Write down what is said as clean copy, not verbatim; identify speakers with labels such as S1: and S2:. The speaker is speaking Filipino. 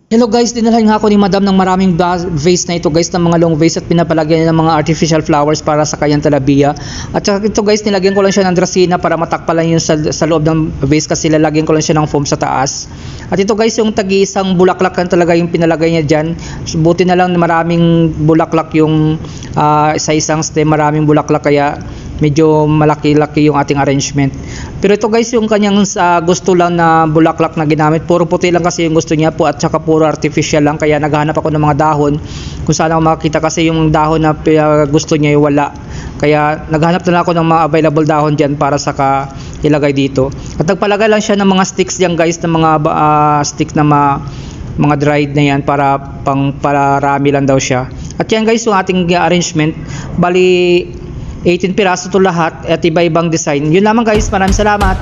S1: Hello guys, dinalhan nga ako ni Madam ng maraming vase na ito guys, ng mga long vase, at pinapalagyan niya ng mga artificial flowers para sa kanyang talabia. At saka ito guys, nilagyan ko lang siya ng dracena para matakpalan yun sa loob ng vase, kasi lalagyan ko lang siya ng foam sa taas. At ito guys, yung tagi-isang bulaklak lang talaga yung pinalagay niya dyan. Buti na lang maraming bulaklak yung sa isang stem, maraming bulaklak, kaya medyo malaki-laki yung ating arrangement. Pero ito guys, yung kanyang gusto lang na bulaklak na ginamit, puro puti lang kasi yung gusto niya po, at saka puro artificial lang, kaya naghahanap ako ng mga dahon kung saan ako makakita, kasi yung dahon na gusto niya yung wala. Kaya naghahanap na lang ako ng mga available dahon dyan para saka ilagay dito. At nagpalagay lang siya ng mga sticks dyan guys, ng mga sticks na mga dried na yan, para parami lang daw siya. At yan guys, yung ating arrangement, bali 18 piraso to lahat at iba-ibang design. Yun lamang guys, maraming salamat.